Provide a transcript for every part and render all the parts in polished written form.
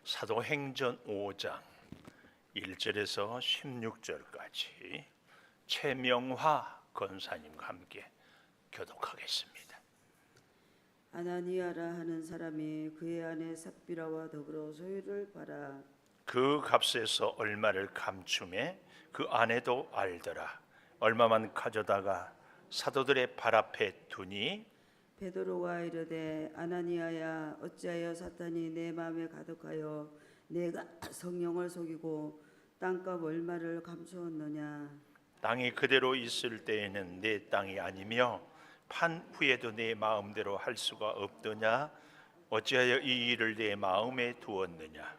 사도행전 5장 1절에서 16절까지 최명화 권사님과 함께 교독하겠습니다. 아나니아라 하는 사람이 그의 아내 삽비라와 더불어 소유를 팔아 그 값에서 얼마를 감춤해 그 아내도 알더라. 얼마만 가져다가 사도들의 발 앞에 두니 베드로가 이르되 아나니아야 어찌하여 사탄이 내 마음에 가득하여 내가 성령을 속이고 땅값 얼마를 감추었느냐. 땅이 그대로 있을 때에는 내 땅이 아니며 판 후에도 내 마음대로 할 수가 없더냐. 어찌하여 이 일을 내 마음에 두었느냐.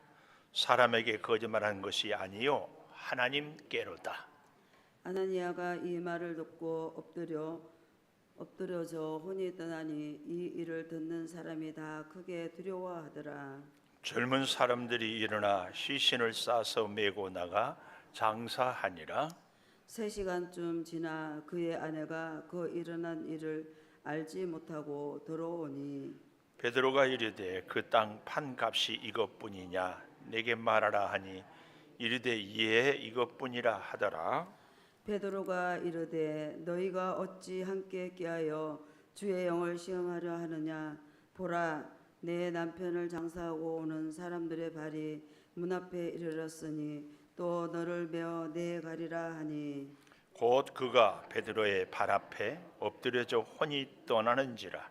사람에게 거짓말한 것이 아니요 하나님께로다. 아나니아가 이 말을 듣고 엎드려져 혼이 떠나니 이 일을 듣는 사람이 다 크게 두려워하더라. 젊은 사람들이 일어나 시신을 싸서 메고 나가 장사하니라. 3시간쯤 지나 그의 아내가 그 일어난 일을 알지 못하고 들어오니 베드로가 이르되 그 땅 판값이 이것뿐이냐 내게 말하라 하니 이르되 예 이것뿐이라 하더라. 베드로가 이르되 너희가 어찌 함께 꾀하여 주의 영을 시험하려 하느냐. 보라, 내 남편을 장사하고 오는 사람들의 발이 문 앞에 이르렀으니 또 너를 메어 내 가리라 하니 곧 그가 베드로의 발 앞에 엎드려져 혼이 떠나는지라.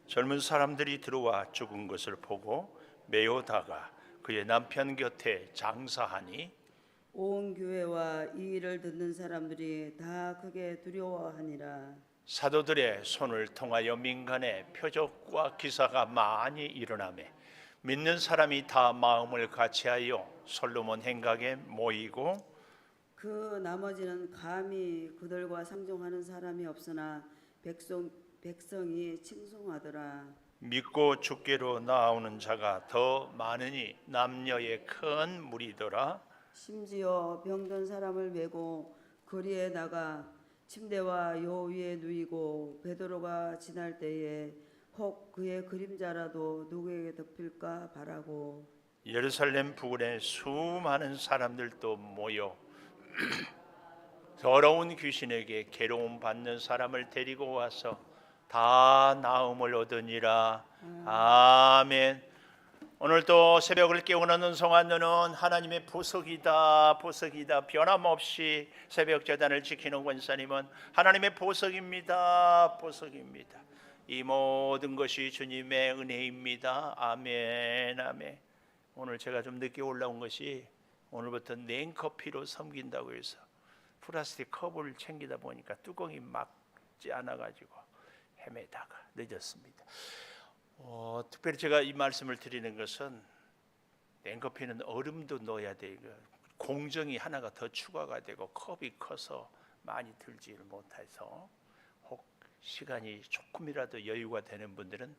젊은 사람들이 들어와 죽은 것을 보고 메어다가 그의 남편 곁에 장사하니 온 교회와 이 일을 듣는 사람들이 다 크게 두려워하니라. 사도들의 손을 통하여 민간에 표적과 기사가 많이 일어나매 믿는 사람이 다 마음을 같이하여 솔로몬 행각에 모이고 그 나머지는 감히 그들과 상종하는 사람이 없으나 백성이 칭송하더라. 믿고 주께로 나오는 자가 더 많으니 남녀의 큰 무리더라. 심지어 병든 사람을 메고 거리에 나가 침대와 요 위에 누이고 베드로가 지날 때에 혹 그의 그림자라도 누구에게 덮일까 바라고 예루살렘 부근에 수많은 사람들도 모여 더러운 귀신에게 괴로움 받는 사람을 데리고 와서 다 나음을 얻으니라. 아멘. 오늘도 새벽을 깨우는 은송한 너는 하나님의 보석이다. 보석이다. 변함없이 새벽 제단을 지키는 권사님은 하나님의 보석입니다. 보석입니다. 이 모든 것이 주님의 은혜입니다. 아멘. 아멘. 오늘 제가 좀 늦게 올라온 것이 오늘부터 냉커피로 섬긴다고 해서 플라스틱 컵을 챙기다 보니까 뚜껑이 막지 않아가지고 헤매다가 늦었습니다. 특별히 제가 이 말씀을 드리는 것은 냉커피는 얼음도 넣어야 되고 공정이 하나가 더 추가가 되고 컵이 커서 많이 들지를 못해서 혹 시간이 조금이라도 여유가 되는 분들은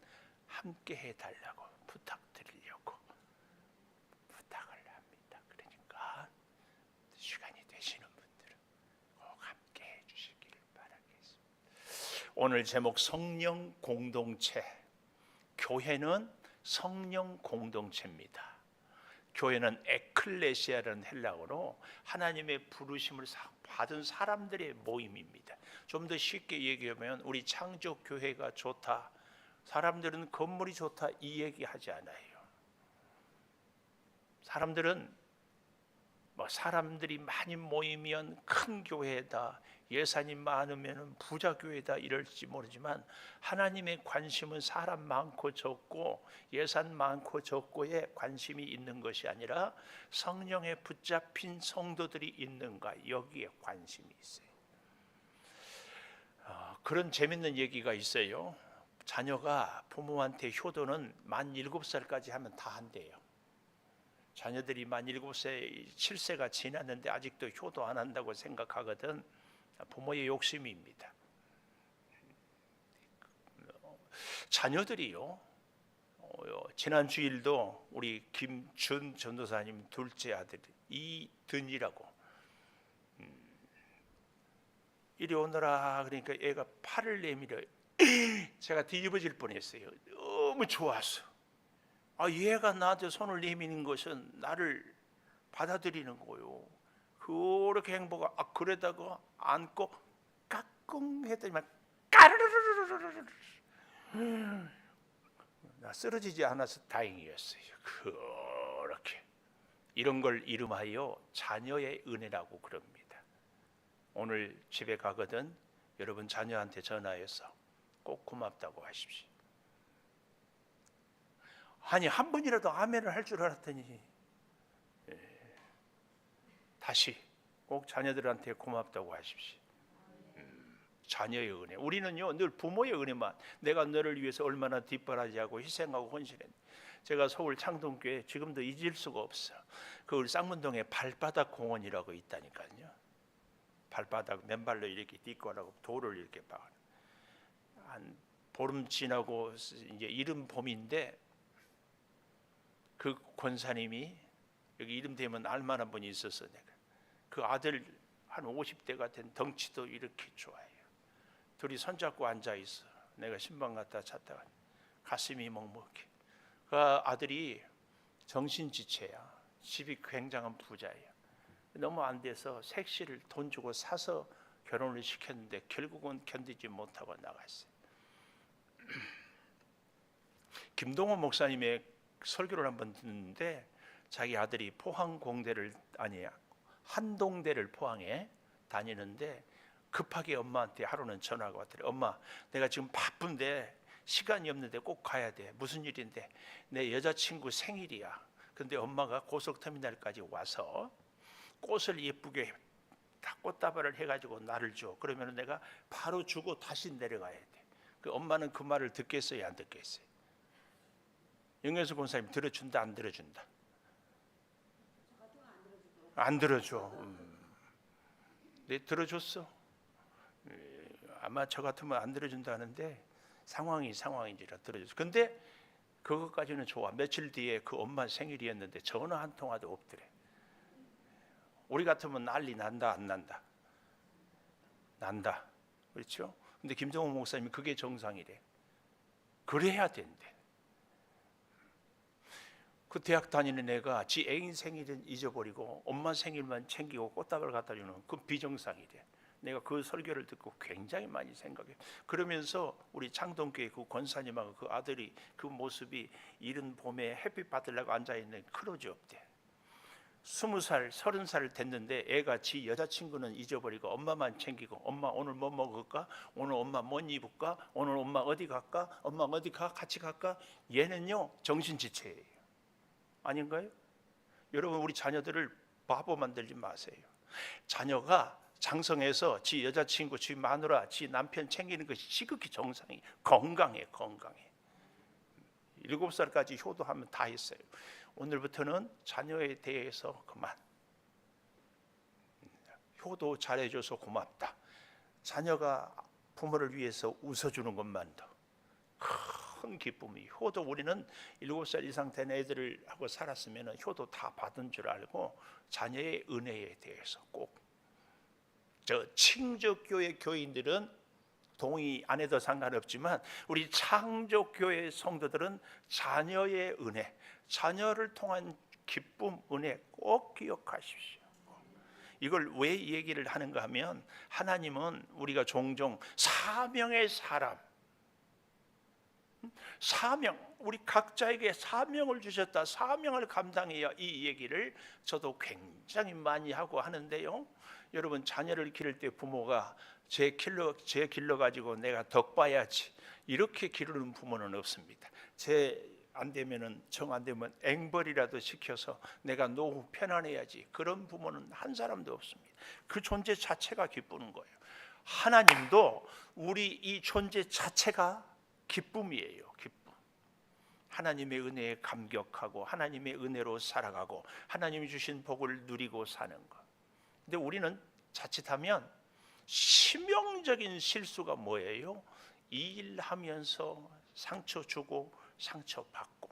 함께 해달라고 부탁드리려고 부탁을 합니다. 그러니까 시간이 되시는 분들은 꼭 함께 해주시길 바라겠습니다. 오늘 제목 성령 공동체. 교회는 성령 공동체입니다. 교회는 에클레시아라는 헬라어로 하나님의 부르심을 받은 사람들의 모임입니다. 좀 더 쉽게 얘기하면 우리 창조교회가 좋다, 사람들은 건물이 좋다 이 얘기하지 않아요. 사람들은 사람들이 많이 모이면 큰 교회다, 예산이 많으면 부자 교회다 이럴지 모르지만 하나님의 관심은 사람 많고 적고 예산 많고 적고에 관심이 있는 것이 아니라 성령에 붙잡힌 성도들이 있는가 여기에 관심이 있어요. 그런 재밌는 얘기가 있어요. 자녀가 부모한테 효도는 만 7살까지 하면 다 한대요. 자녀들이 만 7세, 7세가 지났는데 아직도 효도 안 한다고 생각하거든. 부모의 욕심입니다. 자녀들이요. 지난 주일도 우리 김준 전도사님 둘째 아들 이든이라고 이리 오너라 그러니까 애가 팔을 내밀어요. 제가 뒤집어질 뻔했어요. 너무 좋았어. 얘가 나한테 손을 내미는 것은 나를 받아들이는 거요. 그렇게 행복하. 그러다가 안고 까꿍 했더니만 까르르르르르르. 나 쓰러지지 않아서 다행이었어요. 그렇게 이런 걸 이름하여 자녀의 은혜라고 그럽니다. 오늘 집에 가거든 여러분 자녀한테 전화해서 꼭 고맙다고 하십시오. 아니 한 번이라도 아멘을 할 줄 알았더니 다시 꼭 자녀들한테 고맙다고 하십시오. 자녀의 은혜. 우리는요 늘 부모의 은혜만. 내가 너를 위해서 얼마나 뒷바라지하고 희생하고 헌신했는데. 제가 서울 창동교회 지금도 잊을 수가 없어. 그 쌍문동에 발바닥 공원이라고 있다니까요. 발바닥 맨발로 이렇게 딛고하고 돌을 이렇게 박아. 한 보름 지나고 이제 이른 봄인데 그 권사님이 여기 이름 되면 알만한 분이 있었어. 내가 그 아들 한 50대가 된 덩치도 이렇게 좋아해요. 둘이 손잡고 앉아 있어. 내가 신방 갖다 찼다가 가슴이 먹먹해. 그 아들이 정신지체야. 집이 굉장한 부자예요. 너무 안 돼서 색시를 돈 주고 사서 결혼을 시켰는데 결국은 견디지 못하고 나갔어요. 김동호 목사님의 설교를 한번 듣는데 자기 아들이 포항공대를 아니야 한동대를 포항에 다니는데 급하게 엄마한테 하루는 전화가 왔더래. 엄마, 내가 지금 바쁜데 시간이 없는데 꼭 가야 돼. 무슨 일인데? 내 여자친구 생일이야. 근데 엄마가 고속터미널까지 와서 꽃을 예쁘게 다 꽃다발을 해가지고 나를 줘. 그러면 내가 바로 주고 다시 내려가야 돼. 그 엄마는 그 말을 듣겠어요, 안 듣겠어요? 영현수 권사님 들어준다, 안 들어준다? 안 들어줘. 네, 들어줬어. 아마 저 같으면 안 들어준다는데 상황인지라 들어줬어. 근데 그것까지는 좋아. 며칠 뒤에 그 엄마 생일이었는데 전화 한 통화도 없더래. 우리 같으면 난리 난다, 안 난다? 난다. 그렇죠? 근데 김정호 목사님이 그게 정상이래. 그래야 된대. 그 대학 다니는 애가 지 애인 생일은 잊어버리고 엄마 생일만 챙기고 꽃다발 갖다 주는 그 비정상이래. 내가 그 설교를 듣고 굉장히 많이 생각해. 그러면서 우리 창동교회 그 권사님하고 그 아들이 그 모습이 이른 봄에 햇빛 받으려고 앉아있는 그러지 없대. 20살, 30살 됐는데 애가 지 여자친구는 잊어버리고 엄마만 챙기고 엄마 오늘 뭐 먹을까? 오늘 엄마 뭐 입을까? 오늘 엄마 어디 갈까? 엄마 어디 가? 같이 갈까? 얘는요 정신지체예요. 아닌가요? 여러분 우리 자녀들을 바보 만들지 마세요. 자녀가 장성해서 지 여자친구, 지 마누라, 지 남편 챙기는 것이 지극히 정상이. 건강해. 7살까지 효도하면 다 했어요. 오늘부터는 자녀에 대해서 그만. 효도 잘해줘서 고맙다. 자녀가 부모를 위해서 웃어주는 것만도 큰 기쁨이. 효도 우리는 7살 이상 된 애들을 하고 살았으면 효도 다 받은 줄 알고 자녀의 은혜에 대해서 꼭. 저 칭적교회 교인들은 동의 안 해도 상관없지만 우리 창조교회 성도들은 자녀의 은혜, 자녀를 통한 기쁨, 은혜 꼭 기억하십시오. 이걸 왜 얘기를 하는가 하면 하나님은 우리가 종종 사명의 사람, 사명, 우리 각자에게 사명을 주셨다. 사명을 감당해야 이 얘기를 저도 굉장히 많이 하고 하는데요. 여러분 자녀를 기를 때 부모가 쟤 길러 가지고 내가 덕 봐야지 이렇게 기르는 부모는 없습니다. 쟤 안 되면은 정 안 되면 앵벌이라도 시켜서 내가 노후 편안해야지 그런 부모는 한 사람도 없습니다. 그 존재 자체가 기쁘는 거예요. 하나님도 우리 이 존재 자체가 기쁨이에요. 기쁨. 하나님의 은혜에 감격하고 하나님의 은혜로 살아가고 하나님이 주신 복을 누리고 사는 것. 근데 우리는 자칫하면 치명적인 실수가 뭐예요? 이 일 하면서 상처 주고 상처 받고.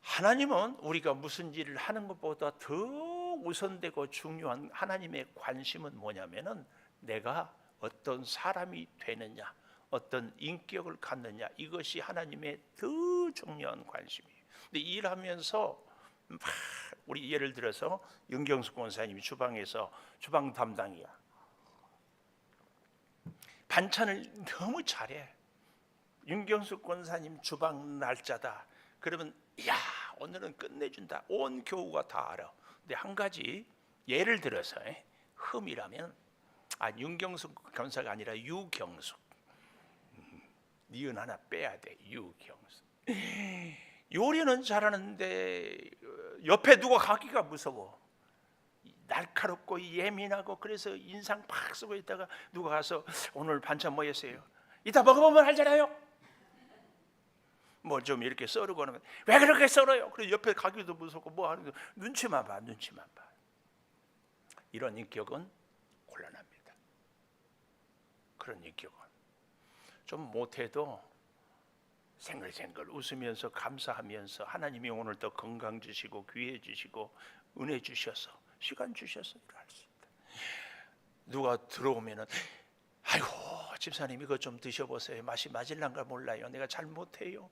하나님은 우리가 무슨 일을 하는 것보다 더 우선되고 중요한 하나님의 관심은 뭐냐면은 내가 어떤 사람이 되느냐, 어떤 인격을 갖느냐, 이것이 하나님의 더 중요한 관심이에요. 근데 일하면서 막 우리 예를 들어서 윤경숙 권사님이 주방에서 주방 담당이야. 반찬을 너무 잘해. 윤경숙 권사님 주방 날짜다. 그러면 야 오늘은 끝내준다. 온 교우가 다 알아. 근데 한 가지 예를 들어서 흠이라면 윤경숙 권사가 아니라 유경숙. 니은 하나 빼야 돼. 유경숙. 요리는 잘하는데 옆에 누가 가기가 무서워. 날카롭고 예민하고 그래서 인상 팍 쓰고 있다가 누가 가서 오늘 반찬 뭐 했어요? 이따 먹어보면 알잖아요. 뭐 좀 이렇게 썰고 하는 왜 그렇게 썰어요? 그래서 옆에 가기도 무섭고 뭐 하는 거 눈치만 봐. 이런 인격은 곤란합니다. 그런 인격은 좀 못해도 생글생글 웃으면서 감사하면서 하나님이 오늘 또 건강 주시고 기회 주시고 은혜 주셔서 시간 주셔서 일할 수 있다. 누가 들어오면은 아이고 집사님 이거 좀 드셔보세요. 맛이 맞을란가 몰라요. 내가 잘 못해요.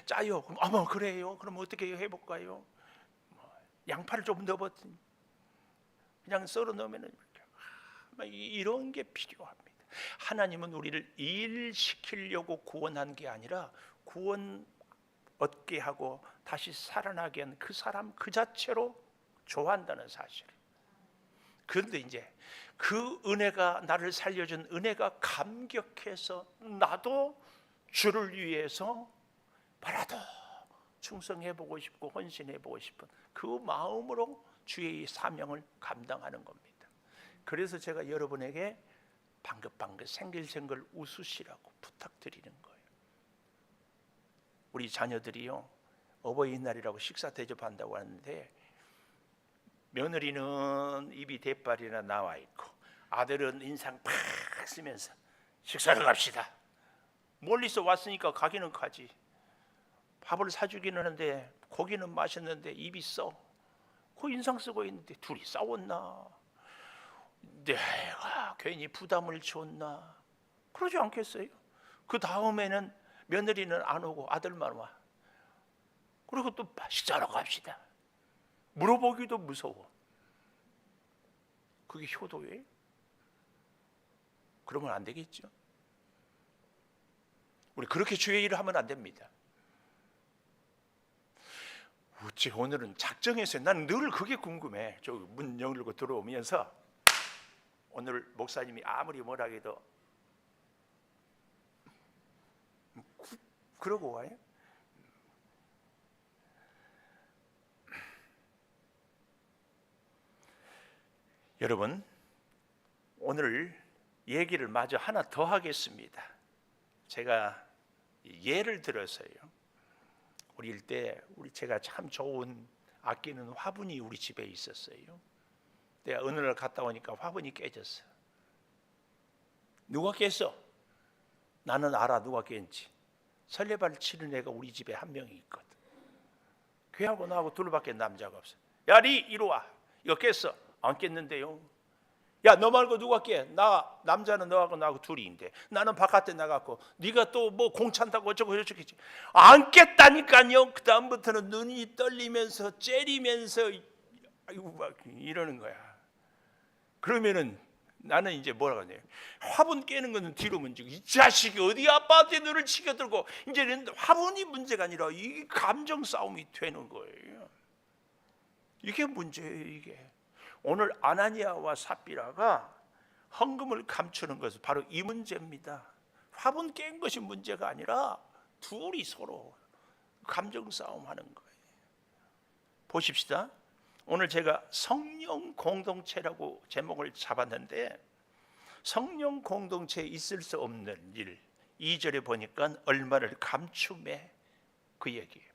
짜요. 그럼 어머 그래요. 그럼 어떻게 해볼까요? 양파를 좀 넣어봤더니 그냥 썰어 넣으면은 이런 게 필요합니다. 하나님은 우리를 일시키려고 구원한 게 아니라 구원 얻게 하고 다시 살아나게 한 그 사람 그 자체로 좋아한다는 사실. 그런데 이제 그 은혜가 나를 살려준 은혜가 감격해서 나도 주를 위해서 뭐라도 충성해보고 싶고 헌신해보고 싶은 그 마음으로 주의 사명을 감당하는 겁니다. 그래서 제가 여러분에게 방긋방긋 생글생글 웃으시라고 부탁드리는 거예요. 우리 자녀들이요 어버이날이라고 식사 대접한다고 하는데 며느리는 입이 대빨이나 나와 있고 아들은 인상 팍 쓰면서 식사를 갑시다. 멀리서 왔으니까 가기는 가지. 밥을 사주기는 하는데 고기는 맛있는데 입이 써. 그 인상 쓰고 있는데 둘이 싸웠나? 내가 괜히 부담을 줬나? 그러지 않겠어요? 그 다음에는 며느리는 안 오고 아들만 와. 그리고 또 식사하러 갑시다. 물어보기도 무서워. 그게 효도예요? 그러면 안 되겠죠? 우리 그렇게 주의 일을 하면 안 됩니다. 어째 오늘은 작정했어요. 나는 늘 그게 궁금해. 저 문 열고 들어오면서 오늘 목사님이 아무리 뭐라 해도 그러고 와요. 여러분 오늘 얘기를 마저 하나 더 하겠습니다. 제가 예를 들어서요. 어릴 때 제가 참 좋은 아끼는 화분이 우리 집에 있었어요. 내가 어느 날 갔다 오니까 화분이 깨졌어. 누가 깼어? 나는 알아 누가 깼는지. 설레발 치는 애가 우리 집에 한 명이 있거든. 걔하고 나하고 둘밖에 남자가 없어. 야, 리 이리 와. 이거 깼어. 안 깼는데요. 야, 너 말고 누가 깨? 나 남자는 너하고 나하고 둘이인데 나는 바깥에 나갔고 네가 또 뭐 공 찬다고 어쩌고 저쩌고 안 깼다니까요. 그 다음부터는 눈이 떨리면서 째리면서 아이고 막 이러는 거야. 그러면은 나는 이제 뭐라고 하냐? 화분 깨는 거는 뒤로 문제고 이 자식이 어디 아빠한테 눈을 치켜들고 이제는 화분이 문제가 아니라 이 감정 싸움이 되는 거예요. 이게 문제예요. 이게 오늘 아나니아와 삽비라가 헌금을 감추는 것은 바로 이 문제입니다. 화분 깬 것이 문제가 아니라 둘이 서로 감정 싸움하는 거예요. 보십시다. 오늘 제가 성령 공동체라고 제목을 잡았는데 성령 공동체에 있을 수 없는 일 2절에 보니까 얼마를 감춤해 그 얘기예요.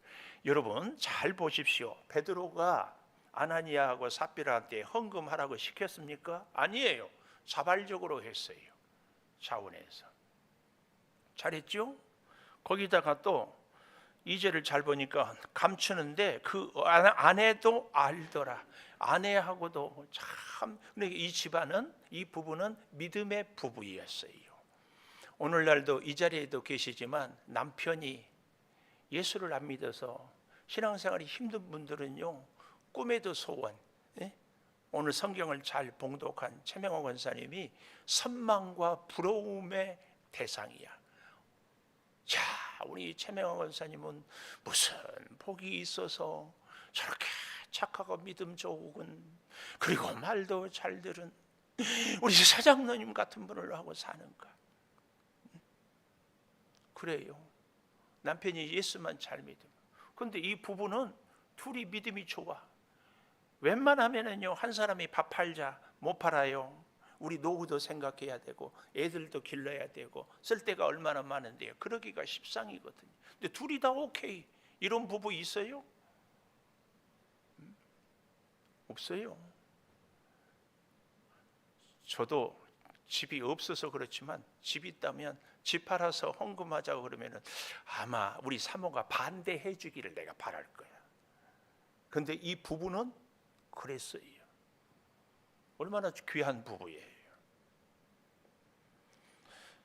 여러분 잘 보십시오. 베드로가 아나니아하고 삽비라한테 헌금하라고 시켰습니까? 아니에요. 자발적으로 했어요. 자원해서. 잘했죠? 거기다가 또 2절을 잘 보니까 감추는데 그 아내도 알더라. 아내하고도 참 이 집안은 이 부부는 믿음의 부부였어요. 오늘날도 이 자리에도 계시지만 남편이 예수를 안 믿어서 신앙생활이 힘든 분들은요, 꿈에도 소원, 예? 오늘 성경을 잘 봉독한 최명호 권사님이 선망과 부러움의 대상이야. 자, 우리 최명호 권사님은 무슨 복이 있어서 저렇게 착하고 믿음 좋은, 그리고 말도 잘 들은 우리 사장님 같은 분을 하고 사는가? 그래요. 남편이 예수만 잘 믿음. 근데 이 부부는 둘이 믿음이 좋아. 웬만하면은요, 한 사람이 밥 팔자 못 팔아요. 우리 노후도 생각해야 되고 애들도 길러야 되고 쓸 데가 얼마나 많은데요. 그러기가 십상이거든요. 근데 둘이 다 오케이. 이런 부부 있어요? 없어요. 저도 집이 없어서 그렇지만 집 있다면 집 팔아서 헌금하자고 그러면은 아마 우리 사모가 반대해 주기를 내가 바랄 거야. 근데 이 부부는 그랬어요. 얼마나 귀한 부부예요.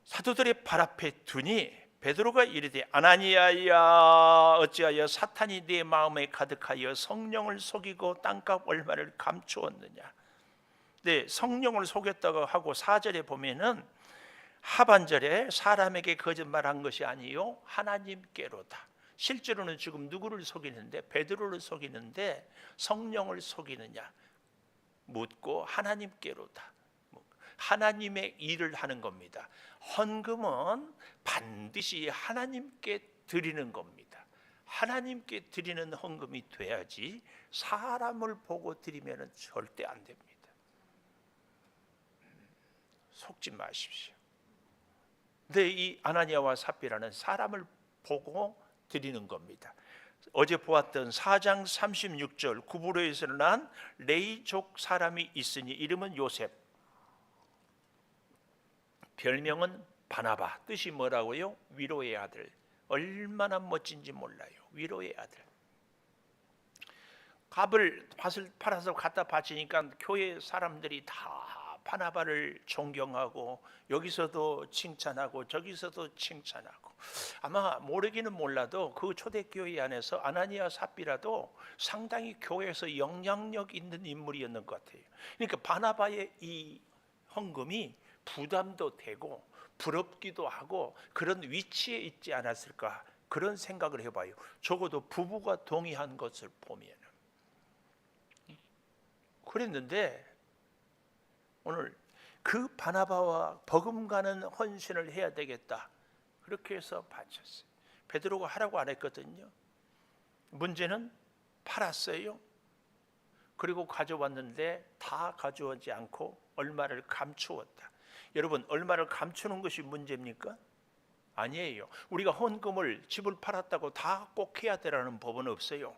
사도들의 발 앞에 두니 베드로가 이르되 아나니아야 어찌하여 사탄이 네 마음에 가득하여 성령을 속이고 땅값 얼마를 감추었느냐. 네, 성령을 속였다고 하고 4절에 보면은 하반절에 사람에게 거짓말한 것이 아니요 하나님께로다. 실제로는 지금 누구를 속이는데? 베드로를 속이는데 성령을 속이느냐 묻고 하나님께로다. 하나님의 일을 하는 겁니다. 헌금은 반드시 하나님께 드리는 겁니다. 하나님께 드리는 헌금이 돼야지 사람을 보고 드리면 절대 안 됩니다. 속지 마십시오. 근데 이 아나니아와 삽비라는 사람을 보고 드리는 겁니다. 어제 보았던 4장 36절 구브로에서 난 레이족 사람이 있으니 이름은 요셉, 별명은 바나바. 뜻이 뭐라고요? 위로의 아들. 얼마나 멋진지 몰라요. 위로의 아들. 밭을 팔아서 갖다 바치니까 교회 사람들이 다 바나바를 존경하고 여기서도 칭찬하고 저기서도 칭찬하고, 아마 모르기는 몰라도 그 초대교회 안에서 아나니아 삽비라도 상당히 교회에서 영향력 있는 인물이었는 것 같아요. 그러니까 바나바의 이 헌금이 부담도 되고 부럽기도 하고 그런 위치에 있지 않았을까, 그런 생각을 해봐요. 적어도 부부가 동의한 것을 보면. 그랬는데 오늘 그 바나바와 버금가는 헌신을 해야 되겠다, 그렇게 해서 바쳤어요. 베드로가 하라고 안 했거든요. 문제는 팔았어요. 그리고 가져왔는데 다 가져오지 않고 얼마를 감추었다. 여러분, 얼마를 감추는 것이 문제입니까? 아니에요. 우리가 헌금을 집을 팔았다고 다 꼭 해야 되라는 법은 없어요.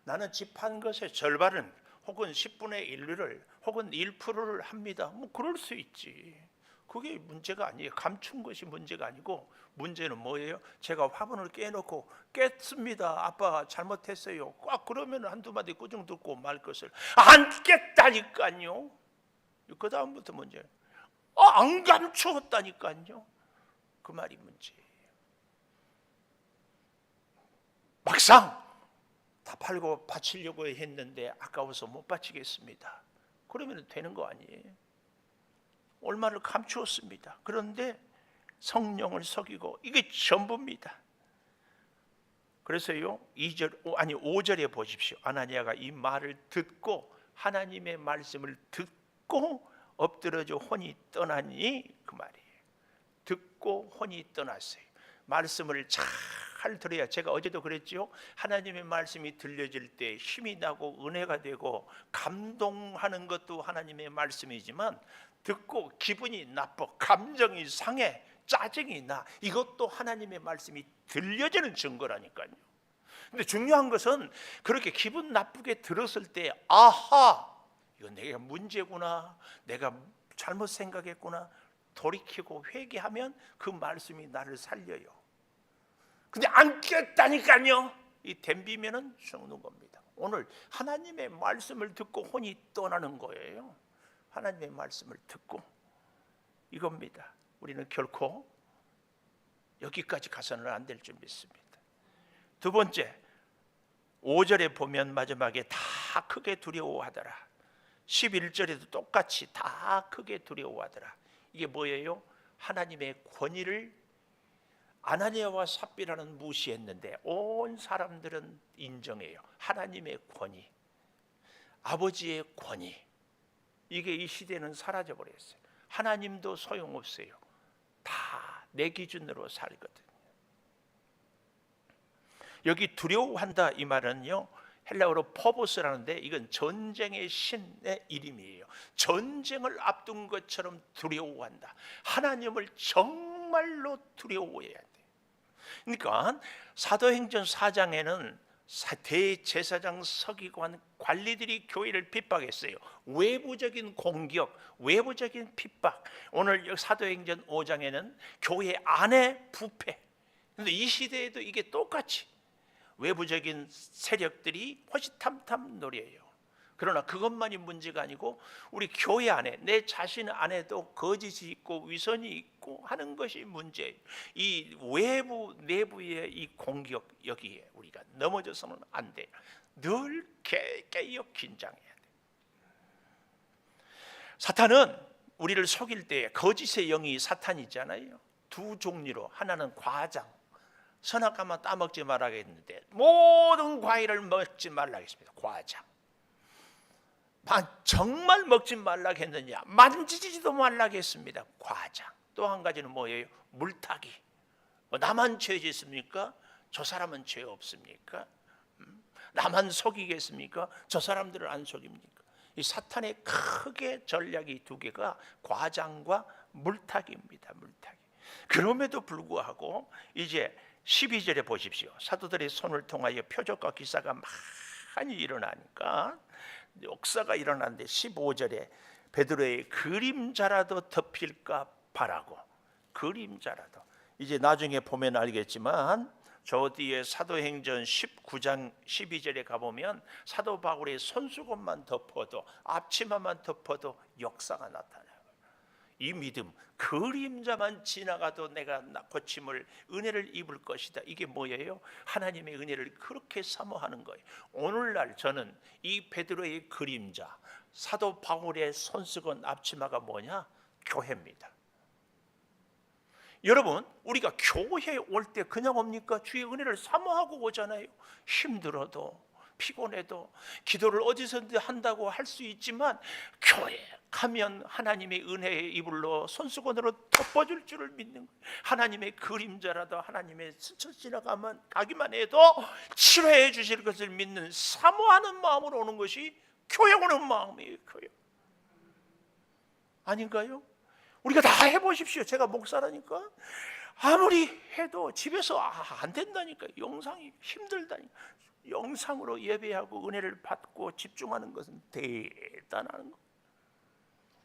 나는 집 판 것의 절반은 혹은 10분의 1을 혹은 1%를 합니다. 뭐 그럴 수 있지. 그게 문제가 아니에요. 감춘 것이 문제가 아니고 문제는 뭐예요? 제가 화분을 깨놓고 깼습니다. 아빠 잘못했어요. 꽉 그러면 한두 마디 꾸중 듣고 말 것을 안 깼다니까요. 그 다음부터 문제예요. 안 감추었다니까요. 그 말이 문제예요. 막상 다 팔고 바치려고 했는데 아까워서 못 바치겠습니다. 그러면 되는 거 아니에요? 얼마를 감추었습니다. 그런데 성령을 속이고 이게 전부입니다. 그래서요 5절에 보십시오. 아나니아가 이 말을 듣고 하나님의 말씀을 듣고 엎드러져 혼이 떠나니, 그 말이에요. 듣고 혼이 떠났어요. 말씀을 잘 들어야, 제가 어제도 그랬죠. 하나님의 말씀이 들려질 때 힘이 나고 은혜가 되고 감동하는 것도 하나님의 말씀이지만 듣고 기분이 나빠, 감정이 상해, 짜증이 나, 이것도 하나님의 말씀이 들려지는 증거라니까요. 근데 중요한 것은 그렇게 기분 나쁘게 들었을 때 아하, 이거 내가 문제구나, 내가 잘못 생각했구나, 돌이키고 회개하면 그 말씀이 나를 살려요. 근데 안 깼다니까요. 이 덤비면은 죽는 겁니다. 오늘 하나님의 말씀을 듣고 혼이 떠나는 거예요. 하나님의 말씀을 듣고 이겁니다. 우리는 결코 여기까지 가서는 안 될 줄 믿습니다. 두 번째, 5절에 보면 마지막에 다 크게 두려워하더라. 11절에도 똑같이 다 크게 두려워하더라. 이게 뭐예요? 하나님의 권위를 아나니아와 삽비라는 무시했는데 온 사람들은 인정해요. 하나님의 권위, 아버지의 권위, 이게 이 시대는 사라져버렸어요. 하나님도 소용없어요. 다 내 기준으로 살거든요. 여기 두려워한다 이 말은요, 헬라어로 포보스라는데 이건 전쟁의 신의 이름이에요. 전쟁을 앞둔 것처럼 두려워한다. 하나님을 정말로 두려워해야 돼. 그러니까 사도행전 4장에는 대제사장, 서기관, 관리들이 교회를 핍박했어요. 외부적인 공격, 외부적인 핍박. 오늘 사도행전 5장에는 교회 안의 부패. 그런데 이 시대에도 이게 똑같이 외부적인 세력들이 호시탐탐 노려요. 그러나 그것만이 문제가 아니고 우리 교회 안에, 내 자신 안에도 거짓이 있고 위선이 있고 하는 것이 문제예요. 이 외부 내부의 이 공격, 여기에 우리가 넘어져서는 안 돼요. 늘 깨어 긴장해야 돼요. 사탄은 우리를 속일 때 거짓의 영이 사탄이잖아요. 두 종류로, 하나는 과장, 선악과만 따먹지 말라 했는데 모든 과일을 먹지 말라 했습니다. 과장. 정말 먹지 말라 했느냐? 만지지도 말라 했습니다. 과장. 또 한 가지는 뭐예요? 물타기. 나만 죄 짓습니까? 저 사람은 죄 없습니까? 나만 속이겠습니까? 저 사람들을 안 속입니까? 이 사탄의 크게 전략이 두 개가 과장과 물타기입니다. 물타기. 그럼에도 불구하고 이제 12절에 보십시오. 사도들의 손을 통하여 표적과 기사가 많이 일어나니까, 역사가 일어났는데 15절에 베드로의 그림자라도 덮일까 바라고. 그림자라도. 이제 나중에 보면 알겠지만 저 뒤에 사도행전 19장 12절에 가보면 사도 바울의 손수건만 덮어도, 앞치마만 덮어도 역사가 나타나요. 이 믿음, 그림자만 지나가도 내가 고침을, 은혜를 입을 것이다. 이게 뭐예요? 하나님의 은혜를 그렇게 사모하는 거예요. 오늘날 저는 이 베드로의 그림자, 사도 바울의 손수건, 앞치마가 뭐냐? 교회입니다. 여러분, 우리가 교회에 올 때 그냥 옵니까? 주의 은혜를 사모하고 오잖아요. 힘들어도 피곤해도 기도를 어디서든 한다고 할 수 있지만, 교회 가면 하나님의 은혜의 이불로 손수건으로 덮어줄 줄을 믿는 거예요. 하나님의 그림자라도 하나님의 스쳐 가기만 해도 치료해 주실 것을 믿는, 사모하는 마음으로 오는 것이 교회 오는 마음이에요. 교회. 아닌가요? 우리가 다 해보십시오. 제가 목사라니까 아무리 해도 집에서 안 된다니까. 영상이 힘들다니까. 영상으로 예배하고 은혜를 받고 집중하는 것은 대단한 거.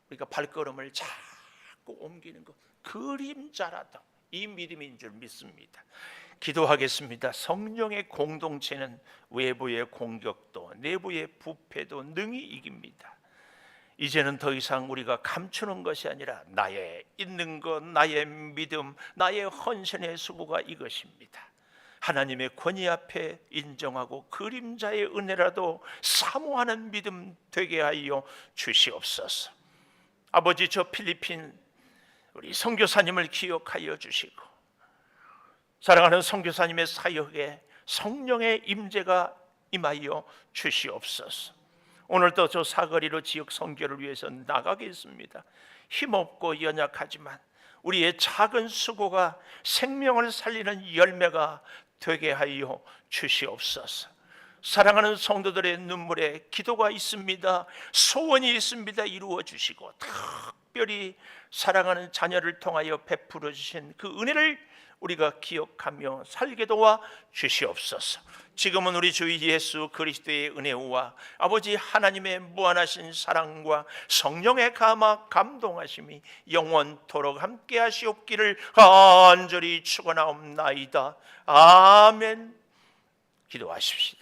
그러니까 발걸음을 자꾸 옮기는 것, 그림자라도 이 믿음인 줄 믿습니다. 기도하겠습니다. 성령의 공동체는 외부의 공격도 내부의 부패도 능히 이깁니다. 이제는 더 이상 우리가 감추는 것이 아니라 나의 있는 것, 나의 믿음, 나의 헌신의 수고가 이것입니다. 하나님의 권위 앞에 인정하고 그림자의 은혜라도 사모하는 믿음 되게 하여 주시옵소서. 아버지, 저 필리핀 우리 선교사님을 기억하여 주시고, 사랑하는 선교사님의 사역에 성령의 임재가 임하여 주시옵소서. 오늘도 저 사거리로 지역 선교를 위해서 나가겠습니다. 힘없고 연약하지만 우리의 작은 수고가 생명을 살리는 열매가 되게 하여 주시옵소서. 사랑하는 성도들의 눈물에 기도가 있습니다. 소원이 있습니다. 이루어 주시고, 특별히 사랑하는 자녀를 통하여 베풀어 주신 그 은혜를 우리가 기억하며 살게 도와 주시옵소서. 지금은 우리 주 예수 그리스도의 은혜와 아버지 하나님의 무한하신 사랑과 성령의 감동하심이 영원토록 함께 하시옵기를 간절히 축원하옵나이다. 아멘. 기도하십시다.